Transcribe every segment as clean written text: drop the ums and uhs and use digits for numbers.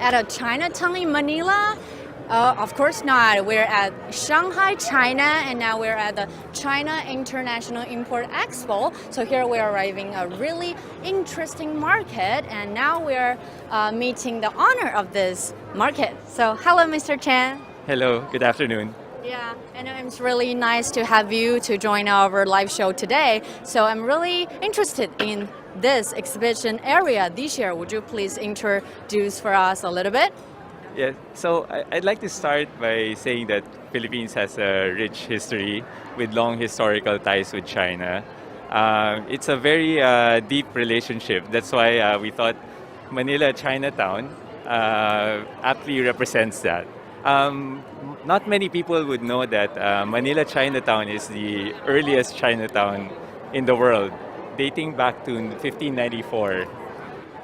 at a Chinatown in Manila? Of course not. We're at Shanghai, China, and now we're at the China International Import Expo. So here we're arriving a really interesting market, and now we're meeting the owner of this market. So hello, Mr. Chen. Hello, good afternoon. Yeah, and it's really nice to have you to join our live show today. So I'm really interested in this exhibition area this year. Would you please introduce for us a little bit? Yeah, so I'd like to start by saying that Philippines has a rich history with long historical ties with China. It's a very deep relationship. That's why we thought Manila Chinatown aptly represents that. Not many people would know that Manila Chinatown is the earliest Chinatown in the world, dating back to 1594.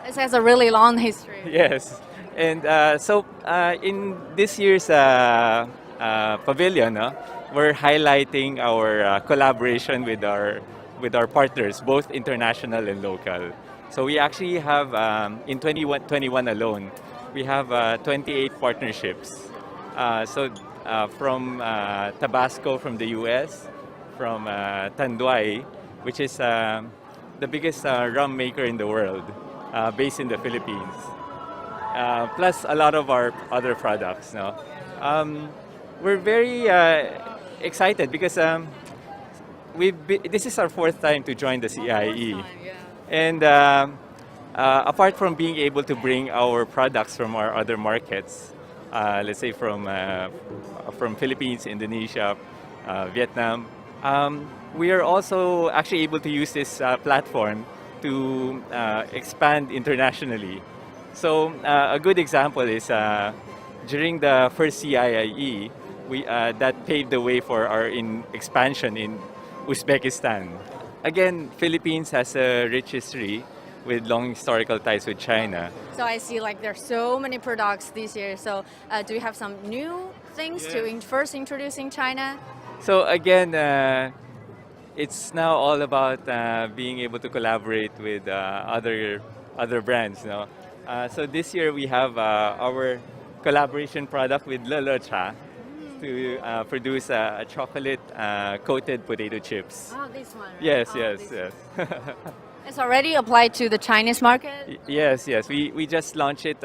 This has a really long history. Yes, and in this year's pavilion, we're highlighting our collaboration with our partners, both international and local. So we actually have in 2021 alone, we have 28 partnerships. From Tabasco from the U.S., from Tanduay, which is the biggest rum maker in the world, based in the Philippines. Plus a lot of our other products. No? We're very excited because this is our fourth time to join the CIIE. And apart from being able to bring our products from our other markets, let's say from Philippines, Indonesia, Vietnam, we are also actually able to use this platform to expand internationally. So a good example is during the first CIIE, that paved the way for our expansion in Uzbekistan. Again, Philippines has a rich history with long historical ties with China. So I see like there's so many products this year. So do you have some new things to first introduce in China? So again, it's now all about being able to collaborate with other brands. No? So this year we have our collaboration product with Le Cha to produce a chocolate coated potato chips. Oh, this one. Right? Yes, oh, yes, yes. It's already applied to the Chinese market? Yes, yes. We just launched it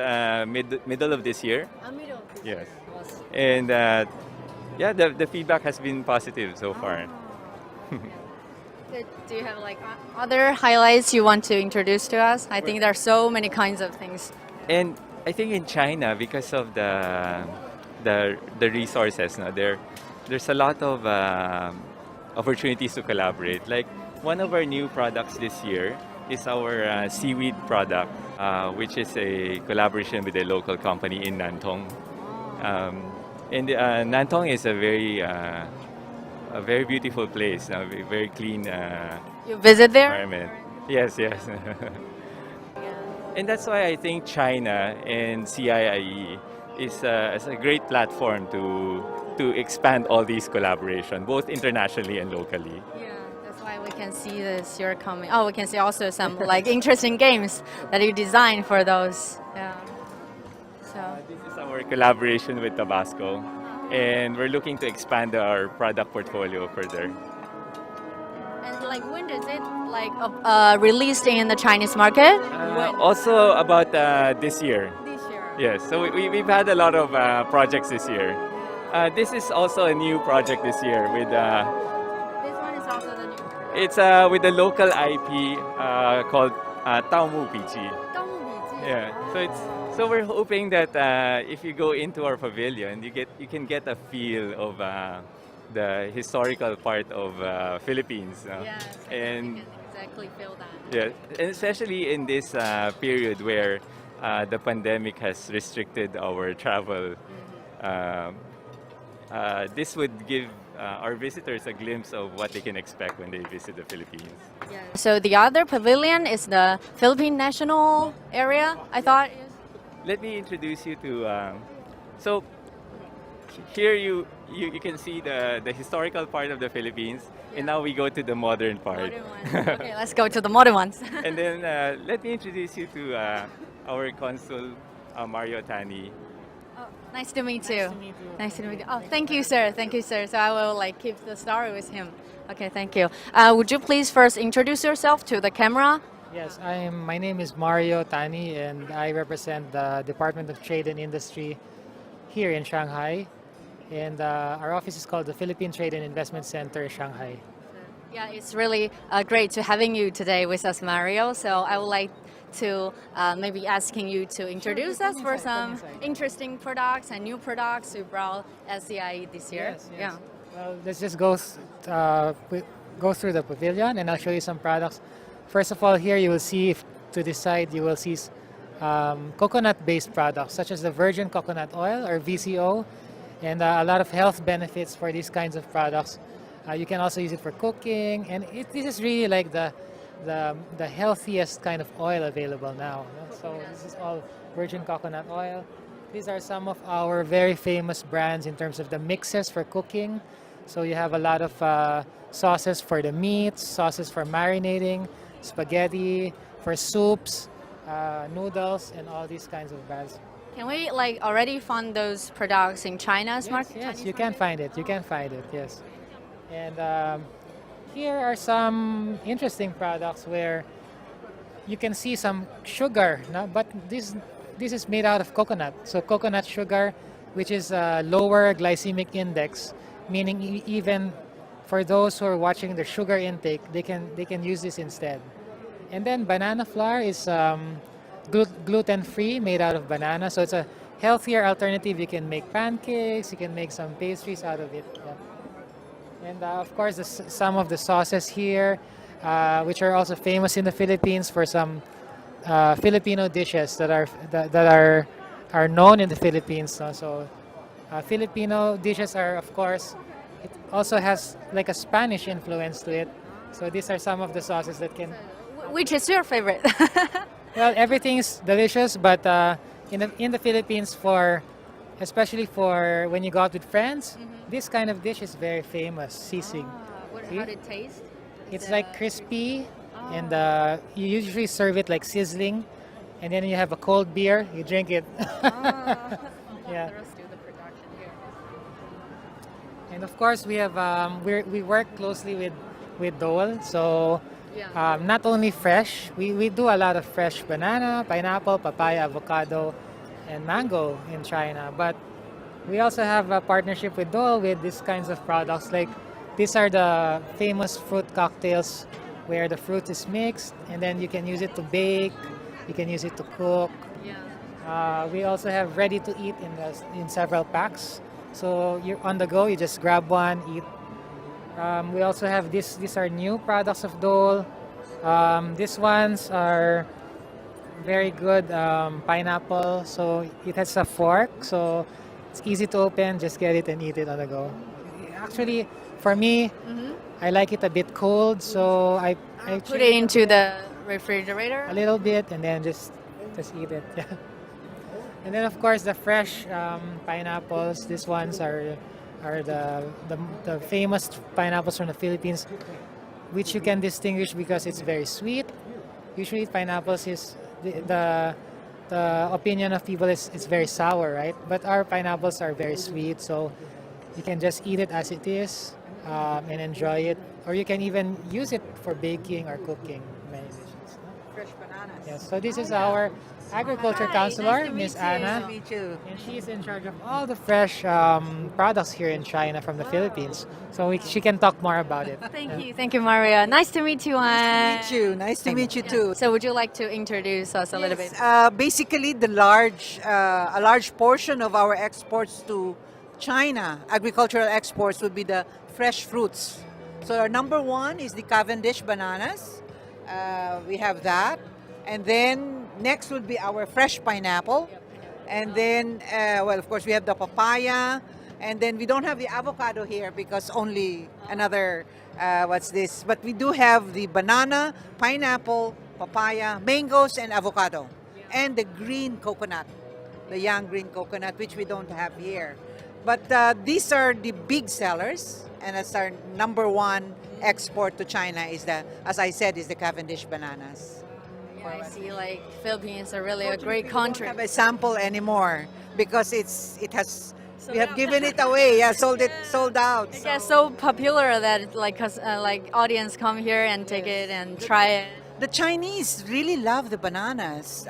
middle of this year. Middle of this Yes. year. Awesome. And yeah, the feedback has been positive so far. Do you have like other highlights you want to introduce to us? I think there are so many kinds of things. And I think in China, because of the resources, no, there's a lot of opportunities to collaborate. Like one of our new products this year is our seaweed product, which is a collaboration with a local company in Nantong. And Nantong is a very beautiful place, a very clean You visit there? environment. Yes, yes. And that's why I think China and CIIE is a great platform to expand all these collaboration, both internationally and locally. Yeah, that's why we can see this. You're coming. Oh, we can see also some like interesting games that you designed for those. Yeah. So. This is our collaboration with Tabasco, and we're looking to expand our product portfolio further. And like when does it like released in the Chinese market? Also about this year. This year. Yes, so we've had a lot of projects this year. This is also a new project this year with. This one is also the new one. It's with a local IP called Taomu Pichi. Yeah, so we're hoping that if you go into our pavilion, you can get a feel of the historical part of Philippines. Yes, and you can exactly feel that. yeah, and especially in this period where the pandemic has restricted our travel. This would give our visitors a glimpse of what they can expect when they visit the Philippines. Yeah. So the other pavilion is the Philippine National Area, I thought. Let me introduce you to. So here you can see the historical part of the Philippines, and now we go to the modern part. Modern ones. Okay, let's go to the modern ones. And then let me introduce you to our consul, Mario Tani. Oh, nice to meet you. Nice to meet you. Nice to meet you. Oh, thank you, sir. Thank you, sir. So I will like keep the story with him. Okay, thank you. Would you please first introduce yourself to the camera? Yes, my name is Mario Tani, and I represent the Department of Trade and Industry here in Shanghai. And our office is called the Philippine Trade and Investment Center in Shanghai. Yeah, it's really great to having you today with us, Mario. So I would like to maybe asking you to introduce come us for inside, come some inside. interesting products and new products you brought at CIE this year. Yes, yes. Yeah. Well, let's just go through the pavilion, and I'll show you some products. First of all, here you will see, to this side, you will see coconut-based products, such as the virgin coconut oil, or VCO, and a lot of health benefits for these kinds of products. You can also use it for cooking, and this is really like the healthiest kind of oil available now. So this is all virgin coconut oil. These are some of our very famous brands in terms of the mixes for cooking. So you have a lot of sauces for the meats, sauces for marinating, spaghetti, for soups, noodles, and all these kinds of brands. Can we like already find those products in China's market? Yes, Chinese you can market? find it. You can find it. Yes. And here are some interesting products where you can see some sugar, no? But this is made out of coconut. So coconut sugar, which is a lower glycemic index, meaning even for those who are watching their sugar intake, they can use this instead. And then banana flour is gluten-free, made out of banana. So it's a healthier alternative. You can make pancakes, you can make some pastries out of it. Yeah. And of course, some of the sauces here, which are also famous in the Philippines for some Filipino dishes that are known in the Philippines. So Filipino dishes are, of course, it also has like a Spanish influence to it. So these are some of the sauces that can. Which is your favorite? Well, everything's delicious, but in the Philippines, especially for when you go out with friends, this kind of dish is very famous. Sisig. See? How did it taste? It's like crispy, and you usually serve it like sizzling, and then you have a cold beer, you drink it. Yeah. And of course, we have we work closely with Dole, so not only fresh, we do a lot of fresh banana, pineapple, papaya, avocado, and mango in China. But we also have a partnership with Dole with these kinds of products. Like these are the famous fruit cocktails where the fruit is mixed, and then you can use it to bake, you can use it to cook. We also have ready to eat in several packs. So you're on the go, you just grab one, eat. We also have these are new products of Dole. These ones are very good pineapple. So it has a fork, so it's easy to open. Just get it and eat it on the go. Actually, for me, I like it a bit cold, so I Put it into the refrigerator. a little bit and then just eat it. Yeah. And then of course the fresh pineapples. These ones are the famous pineapples from the Philippines, which you can distinguish because it's very sweet. Usually pineapples is the opinion of people is it's very sour, right? But our pineapples are very sweet, so you can just eat it as it is and enjoy it, or you can even use it for baking or cooking many dishes. Fresh bananas. Yes. So this is our agriculture Hi, counselor, nice to Miss meet you. Anna. Nice to meet you. And she's in charge of all the fresh products here in China from the Philippines. So she can talk more about it. Thank you, Maria. Nice to meet you. Meet you. Nice to meet you too. So, would you like to introduce us a little bit? Basically, a large portion of our exports to China, agricultural exports, would be the fresh fruits. So our number one is the Cavendish bananas. We have that, and then next would be our fresh pineapple, and then well, of course, we have the papaya, and then we don't have the avocado here because only another what's this? But we do have the banana, pineapple, papaya, mangoes, and avocado, and the green coconut, the young green coconut, which we don't have here. But these are the big sellers, and that's our number one export to China is as I said, is the Cavendish bananas. I see like Philippines are really a great We don't country. have a sample anymore because we have out. given it away. Yeah, sold out. It gets so popular that like audience come here and take it and try it. The Chinese really love the bananas.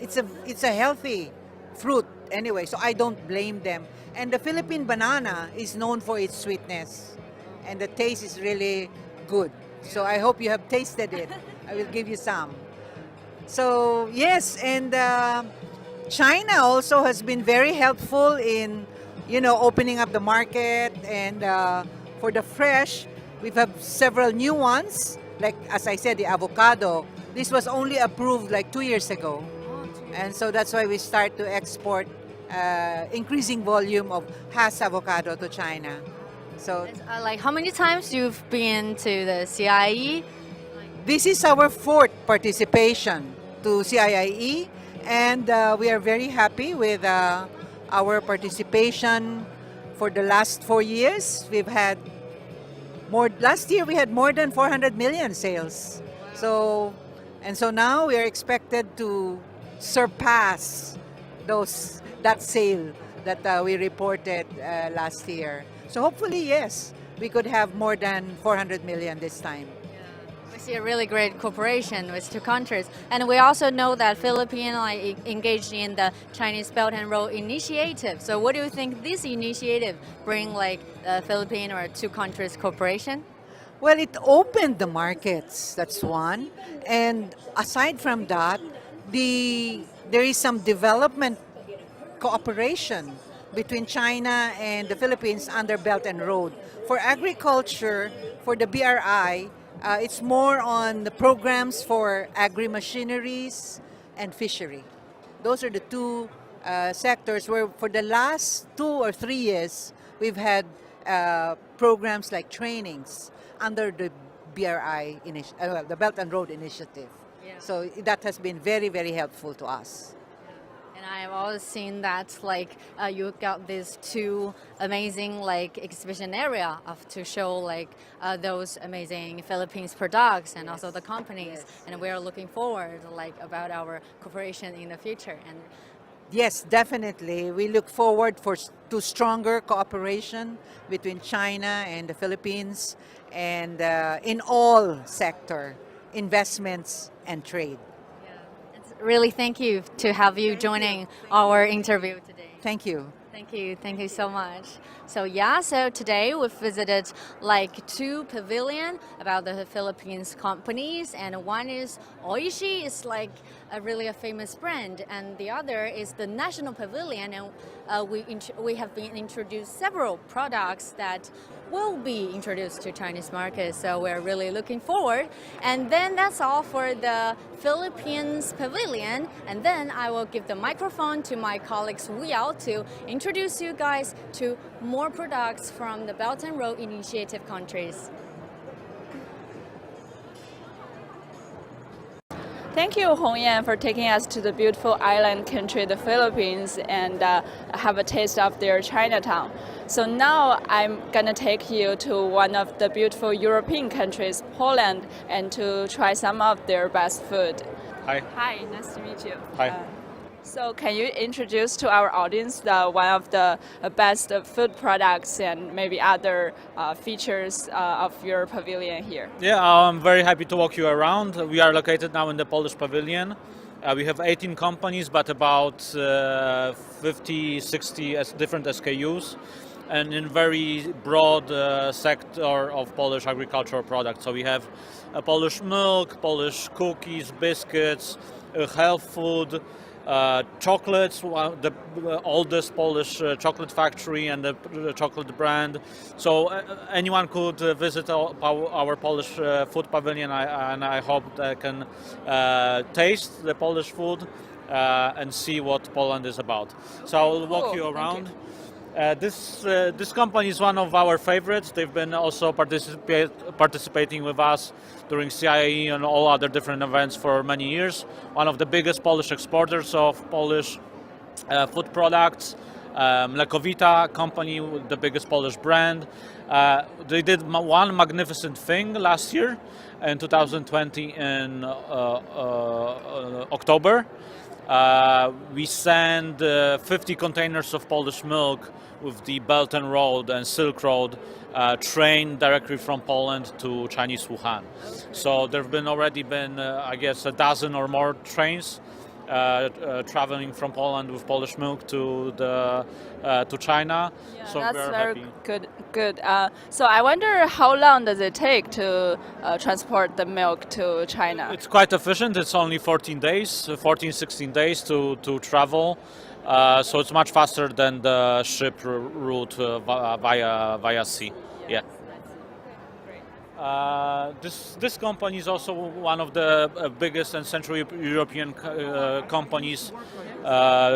It's a healthy fruit anyway, so I don't blame them. And the Philippine banana is known for its sweetness, and the taste is really good. So I hope you have tasted it. I will give you some. So yes, and China also has been very helpful in, opening up the market, and for the fresh, we've have several new ones. Like as I said, the avocado. This was only approved like 2 years ago, and so that's why we start to export increasing volume of Hass avocado to China. So Like how many times you've been to the CIIE? this is our fourth participation to CIIE, and we are very happy with our participation for the last 4 years. We've had more. Last year we had more than 400 million sales. So now we are expected to surpass that sale that we reported last year. So hopefully, yes, we could have more than 400 million this time. We see a really great cooperation with two countries, and we also know that Philippines engaged in the Chinese Belt and Road Initiative. So, what do you think this initiative bring like Philippine or two countries cooperation? Well, it opened the markets. That's one, and aside from that, there is some development cooperation between China and the Philippines under Belt and Road. For agriculture, for the BRI, it's more on the programs for agri-machineries and fishery. Those are the two sectors where for the last 2 or 3 years, we've had programs like trainings under the BRI, the Belt and Road Initiative. Yeah. So that has been very, very helpful to us. And I've always seen that like you got these two amazing like exhibition area to show like those amazing Philippines products and also the companies. And we are looking forward like about our cooperation in the future. And Yes, definitely. We look forward to stronger cooperation between China and the Philippines, and in all sector, investments and trade. really thank you to have you joining our interview today. Thank you. Thank you so much. So today we visited like two pavilion about the Philippines companies, and one is Oishi, is like a famous brand, and the other is the National Pavilion, and we have been introduced several products that will be introduced to Chinese market, so we're really looking forward. And then that's all for the Philippines Pavilion, and then I will give the microphone to my colleagues Wu Yao to introduce you guys to more products from the Belt and Road Initiative countries. Thank you, Hong Yan, for taking us to the beautiful island country, the Philippines, and have a taste of their Chinatown. So now I'm going to take you to one of the beautiful European countries, Poland, and to try some of their best food. Hi. Hi, nice to meet you. Hi. So can you introduce to our audience one of the best food products and maybe other features of your pavilion here? Yeah, I'm very happy to walk you around. We are located now in the Polish pavilion. We have 18 companies, but about 50, 60 different SKUs, and in very broad sector of Polish agricultural products. So we have Polish milk, Polish cookies, biscuits, health food, chocolates, the oldest Polish chocolate factory and the chocolate brand. So anyone could visit our Polish food pavilion, and I hope they can taste the Polish food and see what Poland is about. So I'll walk you around. This company is one of our favorites. They've been also participating with us during CIIE and all other different events for many years. One of the biggest Polish exporters of Polish food products. Mlekowita company, the biggest Polish brand. They did one magnificent thing last year in 2020 in October. We sent 50 containers of Polish milk with the Belt and Road and Silk Road train directly from Poland to Chinese Wuhan. So there have already been, I guess, a dozen or more trains traveling from Poland with Polish milk to China. Yeah, so that's we're very happy. good. So I wonder how long does it take to transport the milk to China? It's quite efficient. It's only 14 days, 14, 16 days to travel. So it's much faster than the ship route via sea. Yeah. This company is also one of the biggest and Central European companies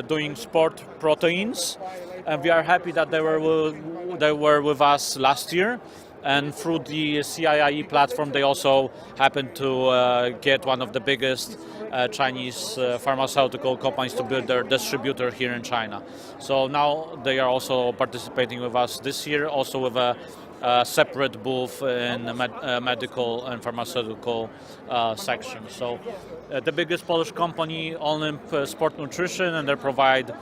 doing sport proteins, and we are happy that they were with us last year. And through the CIIE platform, they also happened to get one of the biggest Chinese pharmaceutical companies to build their distributor here in China. So now they are also participating with us this year, also with a separate booth in the medical and pharmaceutical section. So the biggest Polish company only in sport nutrition, and they provide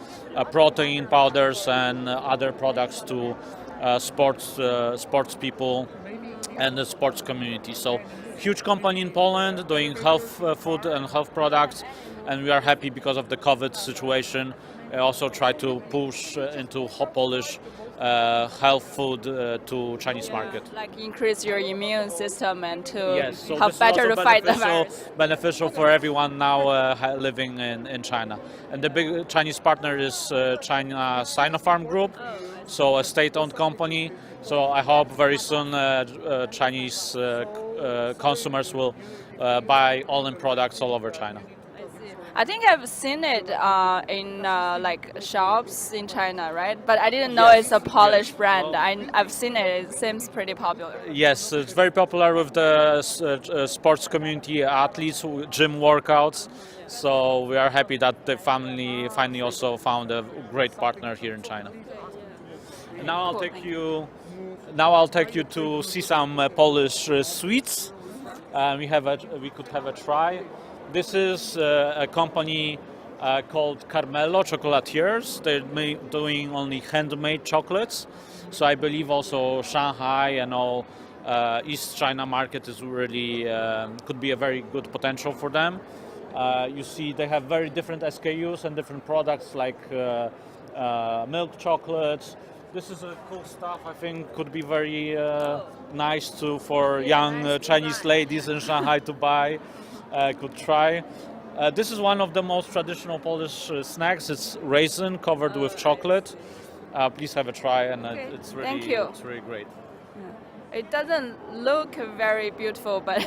protein powders and other products to sports people and the sports community. So huge company in Poland doing health food and health products, and we are happy because of the COVID situation. I also try to push into Polish health food to Chinese market. Like increase your immune system and to Yes, so help this is better also to fight the virus. beneficial for everyone now living in China. And the big Chinese partner is China Sinopharm Group, so a state-owned company. So I hope very soon Chinese consumers will buy All-in products all over China. I think I've seen it in like shops in China, right? But I didn't know it's a Polish brand. Well, I've seen it. It seems pretty popular. Yes, it's very popular with the sports community, athletes, gym workouts. So we are happy that they finally also found a great partner here in China. Now I'll take you. Now I'll take you to see some Polish sweets. We could have a try. This is a company called Carmelo Chocolatiers. They're doing only handmade chocolates. So I believe also Shanghai and all East China market is really could be a very good potential for them. You see, they have very different SKUs and different products like milk chocolates. This is a cool stuff. I think could be very nice for young Chinese ladies in Shanghai to buy. Could try. This is one of the most traditional Polish snacks. It's raisin covered with chocolate. Please have a try, and it's really great. It doesn't look very beautiful, but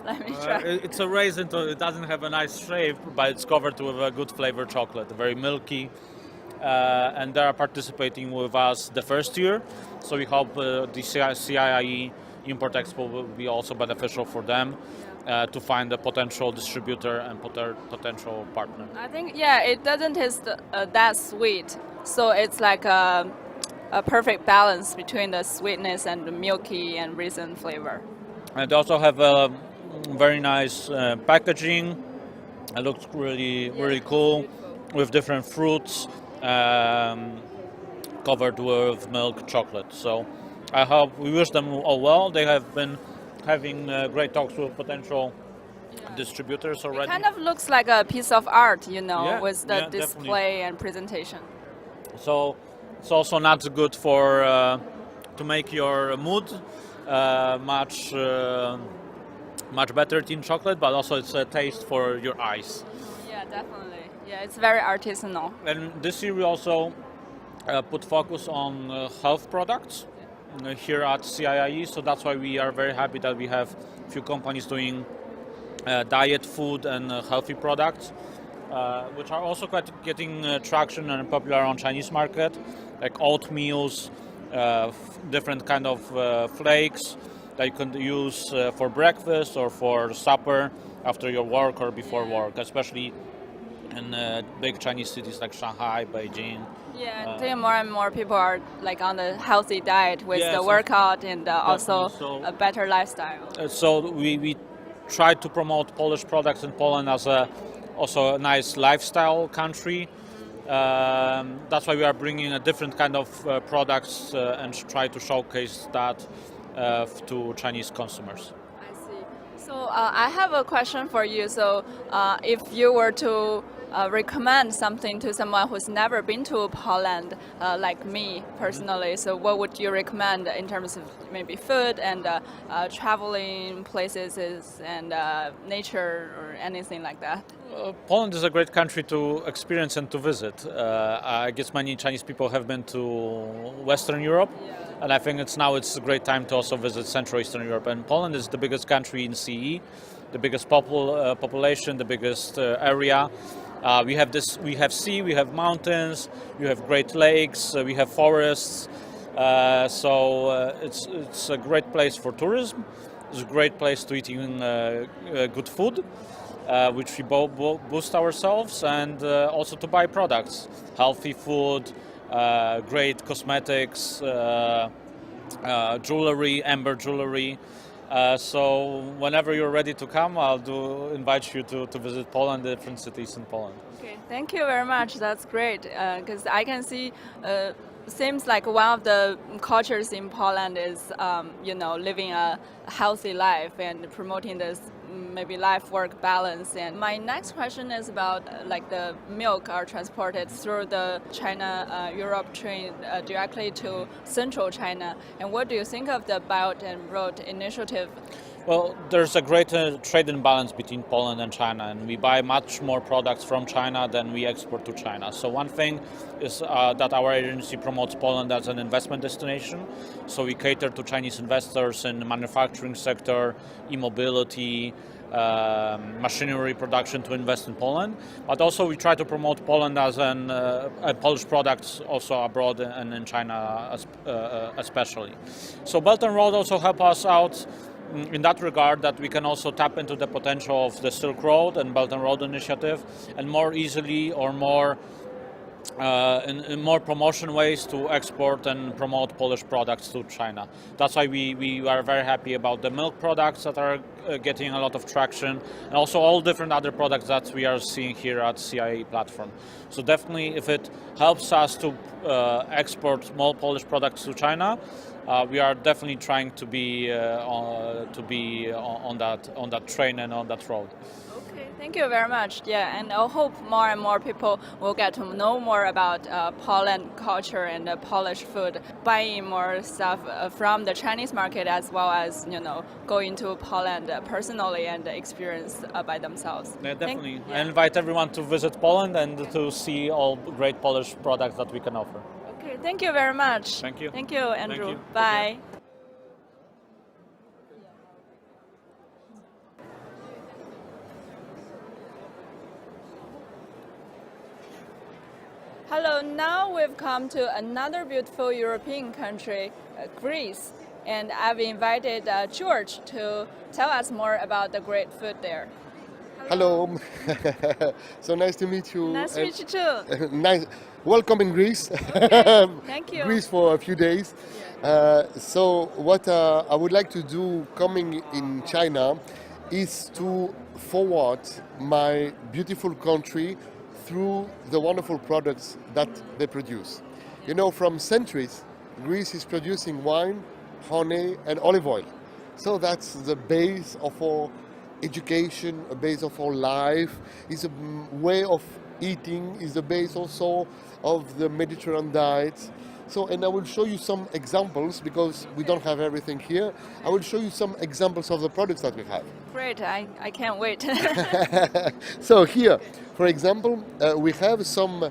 let me try. It's a raisin, so it doesn't have a nice shape, but it's covered with a good flavored chocolate, very milky. And they are participating with us the first year, so we hope the CIIE Import Expo will be also beneficial for them. To find a potential distributor and potential partner. I think, yeah, it doesn't taste that sweet. So it's like a perfect balance between the sweetness and the milky and raisin flavor. And they also have a very nice packaging. It looks really cool with different fruits covered with milk chocolate. So we wish them all well. They have been having great talks with potential distributors already. It kind of looks like a piece of art, with the display definitely. and presentation. So it's also not good for to make your mood much better in chocolate, but also it's a taste for your eyes. Yeah, definitely. Yeah, it's very artisanal. And this year we also put focus on health products. Here at CIIE, so that's why we are very happy that we have a few companies doing diet food and healthy products, which are also quite getting traction and popular on Chinese market, like oatmeals, different kind of flakes that you can use for breakfast or for supper after your work or before work, especially in big Chinese cities like Shanghai, Beijing. Yeah, and I think more and more people are like on a healthy diet with Yes, the workout and also so- a better lifestyle. So we try to promote Polish products in Poland as also a nice lifestyle country. That's why we are bringing a different kind of products and try to showcase that to Chinese consumers. I see. So I have a question for you. So if you were to recommend something to someone who's never been to Poland, like me personally, so what would you recommend in terms of maybe food and traveling places and nature or anything like that? Poland is a great country to experience and to visit. I guess many Chinese people have been to Western Europe, and I think it's a great time to also visit Central Eastern Europe. And Poland is the biggest country in CE, the biggest population, the biggest area. We have sea, we have mountains, we have great lakes, we have forests. So it's a great place for tourism. It's a great place to eating good food, which we boost ourselves, and also to buy products, healthy food, great cosmetics, jewelry, amber jewelry. So whenever you're ready to come, I'll invite you to visit Poland, the different cities in Poland. Okay, thank you very much. That's great because I can see. Seems like one of the cultures in Poland is, living a healthy life and promoting this maybe life-work balance. And my next question is about like the milk are transported through the China-Europe train directly to central China. And what do you think of the Belt and Road Initiative? Well, there's a great trade imbalance between Poland and China, and we buy much more products from China than we export to China. So one thing is that our agency promotes Poland as an investment destination. So we cater to Chinese investors in the manufacturing sector, e-mobility, machinery production to invest in Poland. But also we try to promote Poland as Polish products also abroad and in China especially. So Belt and Road also help us out in that regard, that we can also tap into the potential of the Silk Road and Belt and Road Initiative, and more easily or more in more promotion ways to export and promote Polish products to China. That's why we are very happy about the milk products that are getting a lot of traction, and also all different other products that we are seeing here at CIIE platform. So definitely, if it helps us to export more Polish products to China, we are definitely trying to be on that train and on that road. Okay, thank you very much. Yeah, and I hope more and more people will get to know more about Poland culture and Polish food, buying more stuff from the Chinese market, as well as going to Poland personally and experience by themselves. Yeah, definitely. I invite everyone to visit Poland and to see all great Polish products that we can offer. Okay, thank you very much. Thank you. Thank you, Andrew. Thank you. Bye. Hello, now we've come to another beautiful European country, Greece, and I've invited George to tell us more about the great food there. Hello. So nice to meet you. Nice to meet you too. Nice. Welcome in Greece. Thank you. Greece for a few days. So what I would like to do coming in China is to forward my beautiful country through the wonderful products that they produce. You know, from centuries, Greece is producing wine, honey, and olive oil. So that's the base of our education, a base of our life, is a way of eating, is the base also of the Mediterranean diet. So, and I will show you some examples, because we don't have everything here. I will show you some examples of the products that we have. Great, I can't wait. So here, for example, we have some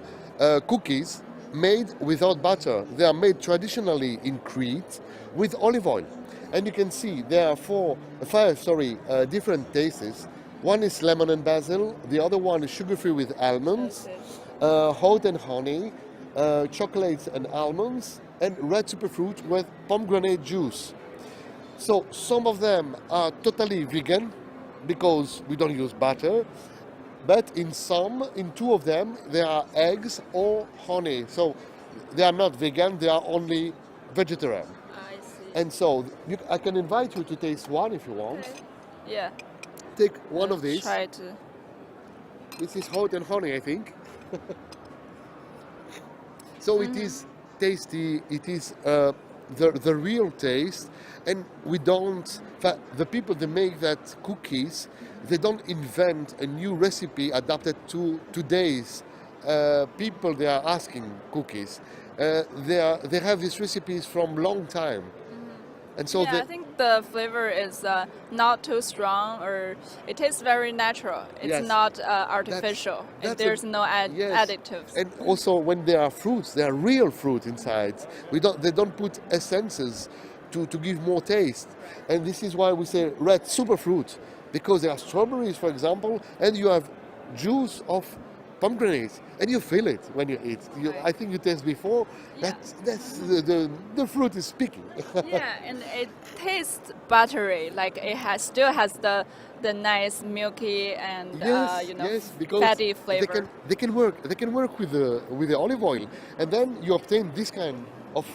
cookies made without butter. They are made traditionally in Crete with olive oil. And you can see there are five different tastes. One is lemon and basil, the other one is sugar-free with almonds, oat and honey, chocolates and almonds, and red superfruit with pomegranate juice. So some of them are totally vegan because we don't use butter. But in two of them, there are eggs or honey. So they are not vegan, they are only vegetarian. I see. And so I can invite you to taste one if you want. Okay. Yeah. Take one of these. Try to. This is hot and honey, I think. So it is tasty, it is the real taste, and we don't, the people that make that cookies, they don't invent a new recipe adapted to today's people they are asking cookies. They have these recipes from long time. And so Yeah, I think the flavor is not too strong, or it tastes very natural. It's Yes. not artificial. that's There's no yes. additives. And also when there are fruits, there are real fruit inside. They don't put essences to give more taste. And this is why we say red superfruit, because there are strawberries, for example, and you have juice of pomegranate, and you feel it when you eat. I think you taste before. Yeah. That's the fruit is speaking. Yeah, and it tastes buttery. Like it still has the nice milky and yes, because fatty flavor. They can work with the olive oil, and then you obtain this kind of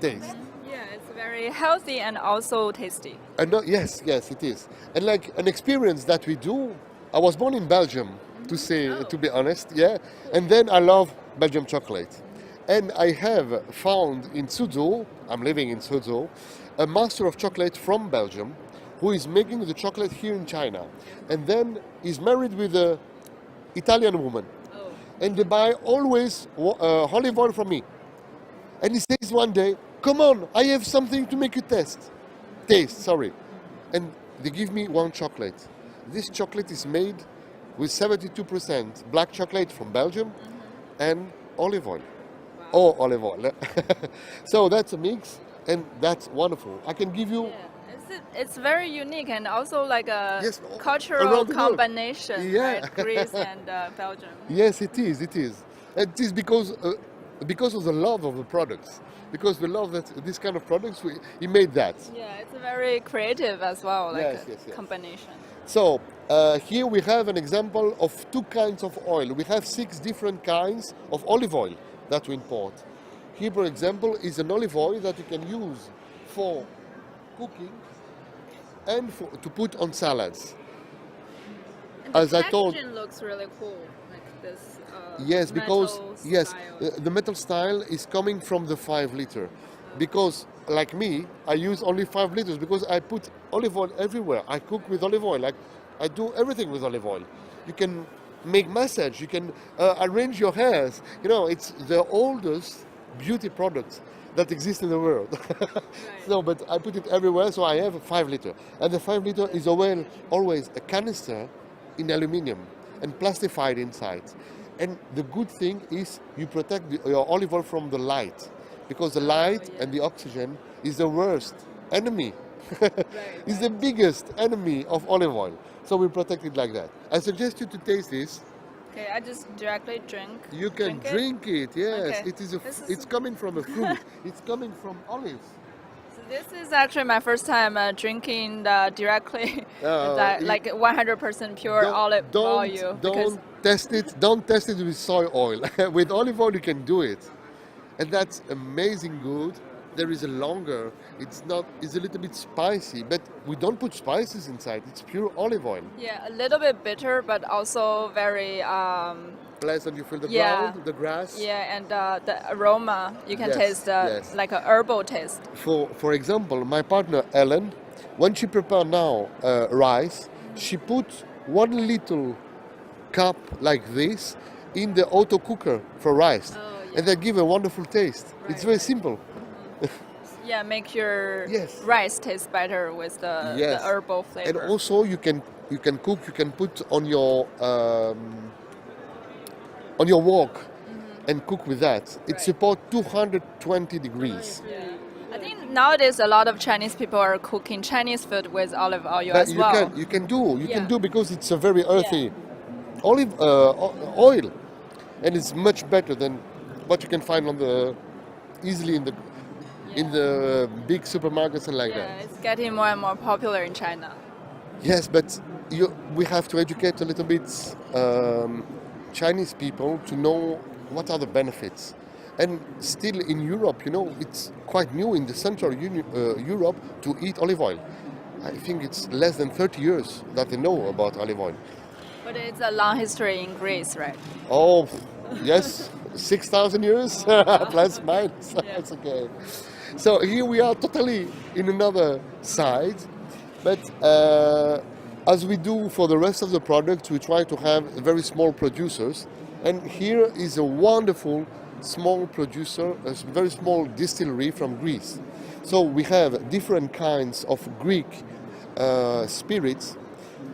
taste. Yeah, it's very healthy and also tasty. And yes, it is. And like an experience that we do. I was born in Belgium, to be honest, yeah. And then I love Belgian chocolate, and I have found in Suzhou, I'm living in Suzhou, a master of chocolate from Belgium, who is making the chocolate here in China, and then is married with a Italian woman, and they buy always olive oil from me. And he says one day, "Come on, I have something to make you taste." And they give me one chocolate. This chocolate is made with 72% black chocolate from Belgium and olive oil. Or olive oil. So that's a mix, and that's wonderful. I can give you. Yeah. It's very unique and also like a Yes, cultural around the world. combination, Yeah. right? Greece and Belgium. Yes, it is. It is. It is because of the love of the products. Because we love that this kind of products, he made that. Yeah, it's very creative as well, like Yes, a yes. combination. So here we have an example of two kinds of oil. We have 6 different kinds of olive oil that we import. Here, for example, is an olive oil that you can use for cooking and to put on salads. And As the I told- packaging looks really cool, like this. Yes, because metal style. the metal style is coming from the 5 liter. Because like me, I use only 5 liters because I put olive oil everywhere. I cook with olive oil. I do everything with olive oil. You can make massage. You can arrange your hairs. It's the oldest beauty product that exists in the world. So, but I put it everywhere. So I have a 5 liter, and the 5 liter is always a canister in aluminium and plastified inside. And the good thing is you protect your olive oil from the light, because the light and the oxygen is the worst enemy. It's the biggest enemy of olive oil. So we protect it like that. I suggest you to taste this. Okay, I just directly drink. You can drink it. Yes. Okay. It's coming from a fruit. It's coming from olives. So this is actually my first time drinking directly, like 100% pure olive oil. Don't test it. Don't test it with soy oil. With olive oil, you can do it, and that's amazing good. There is a longer. It's a little bit spicy, but we don't put spices inside. It's pure olive oil. Yeah, a little bit bitter, but also very. Pleasant. You feel the Yeah. ground, the grass. Yeah, and the aroma you can Yes, taste yes. like a herbal taste. For example, my partner Ellen, when she prepare now rice, she put 1 little cup like this in the auto cooker for rice, and that give a wonderful taste. It's very simple. Yeah, make your Yes. rice taste better with the herbal flavor. And also you can cook. You can put on your wok and cook with that. It supports 220 degrees. I think nowadays a lot of Chinese people are cooking Chinese food with olive oil But as well. you can do because it's a very Yeah. earthy olive oil, and it's much better than what you can find easily in the big supermarkets and like Yeah, that. it's getting more and more popular in China. Yes, but we have to educate a little bit Chinese people to know what are the benefits. And still in Europe, it's quite new in the Central Europe to eat olive oil. I think it's less than 30 years that they know about olive oil. But it's a long history in Greece, right? Oh, yes, 6,000 years, plus minus. That's okay. So here we are totally in another side, but as we do for the rest of the products, we try to have very small producers. And here is a wonderful small producer, a very small distillery from Greece. So we have different kinds of Greek spirits,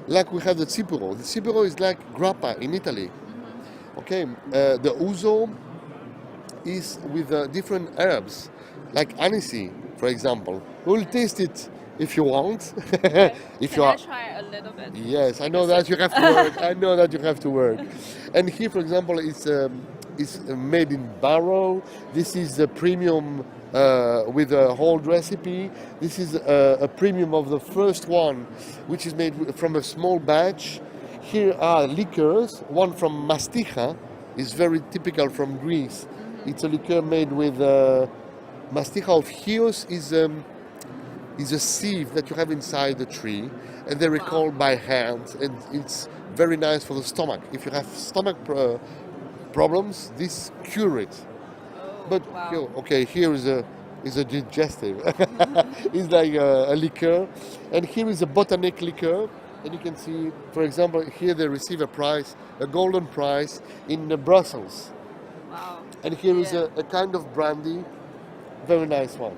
like we have the Tsipuro. The Tsipuro is like grappa in Italy. Okay, the Ouzo is with different herbs, like anisey, for example. We'll taste it if you want. If Can you I are, try a little bit? yes, I know that you have to work. I know that you have to work. And here, for example, it's made in barrel. This is a premium with a whole recipe. This is a premium of the first one, which is made from a small batch. Here are liqueurs. One from Masticha is very typical from Greece. It's a liqueur made with Masticha of Chios is a sieve that you have inside the tree, and they recall by hand, and it's very nice for the stomach. If you have stomach problems, this cure it. But here is a digestive. It's like a liqueur, and here is a botanic liqueur. And you can see, for example, here they receive a prize, a golden prize in Brussels. Wow. And here is a kind of brandy, very nice one.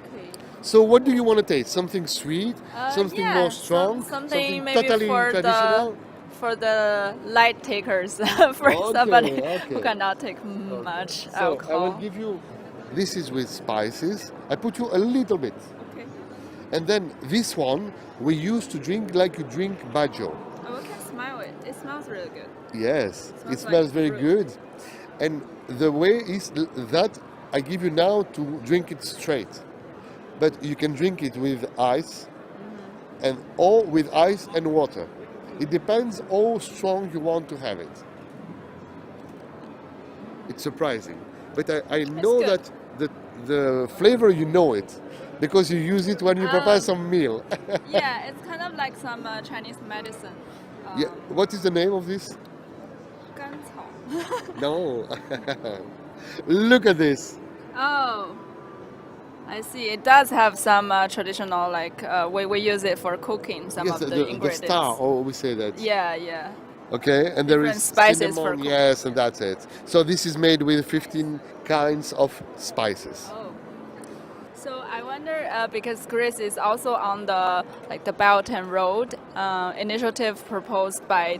Okay. So what do you want to taste? Something sweet, something Yeah, more strong, something maybe totally for traditional? for the light takers, for Okay, somebody who okay. cannot take much So I will alcohol. give you, this is with spices. I put you a little bit. Okay. And then this one, we used to drink like you drink bajo. Oh, we can smell it. It smells really good. Yes, Smells it smells like very fruit. good. And the way is that I give you now to drink it straight. But you can drink it with ice, and or with ice and water. It depends how strong you want to have it. It's surprising. But I know good. that the flavor, you know it, because you use it when you prepare some meal. Yeah, it's kind of like some Chinese medicine. Yeah. What is the name of this? 甘草. No. Look at this. Oh, I see. It does have some traditional, like we use it for cooking some Yes, of the the ingredients. star, or we say that. Yeah, yeah. Okay, and there Different is spices for cinnamon, cooking. yes, and that's it. So this is made with 15 kinds of spices. Oh. So I wonder because Greece is also on the Belt and Road initiative proposed by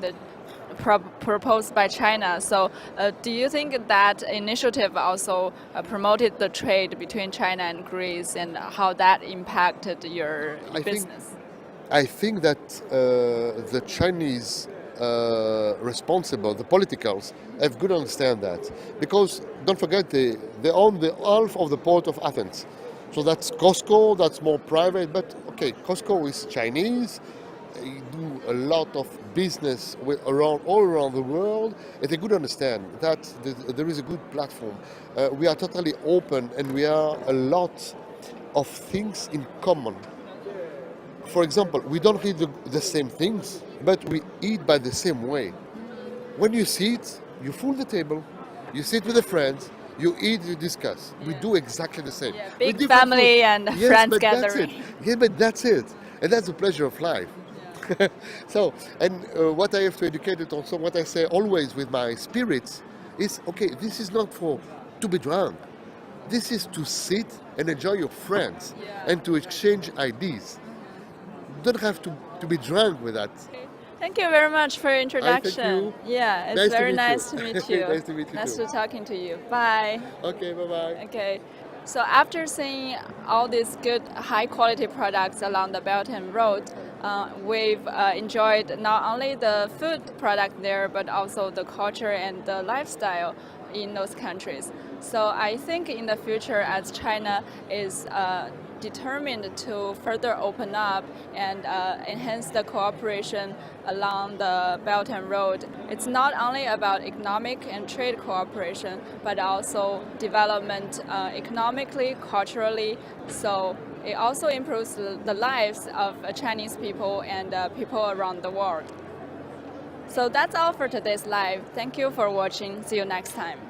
China. So do you think that initiative also promoted the trade between China and Greece, and how that impacted your business? I think that the Chinese responsible, the politicals, have good understand that. Because don't forget, they own the half of the port of Athens. So that's Costco, that's more private, but okay, Costco is Chinese. They do a lot of business all around the world, and they could understand that there is a good platform. We are totally open, and we are a lot of things in common. For example, we don't eat the same things, but we eat by the same way. When you sit, you fill the table, you sit with a friend, you eat, you discuss. We do exactly the same. Yeah, With big different family food. and Yes, friends but that's gathering. it. Yeah, but that's it. And that's the pleasure of life. So, and what I have to educate it also, what I say always with my spirits is, okay, this is not to be drunk. This is to sit and enjoy your friends and to exchange ideas. You don't have to be drunk with that. Thank you very much for your introduction. you. Yeah, it's Nice to very meet nice you. to meet you. Nice to meet you Nice too. to talking to you. Bye. Okay, bye-bye. Okay. So after seeing all these good high quality products along the Belt and Road, we've enjoyed not only the food product there, but also the culture and the lifestyle in those countries. So I think in the future, as China is determined to further open up and enhance the cooperation along the Belt and Road. It's not only about economic and trade cooperation, but also development economically, culturally. So it also improves the lives of Chinese people and people around the world. So that's all for today's live. Thank you for watching. See you next time.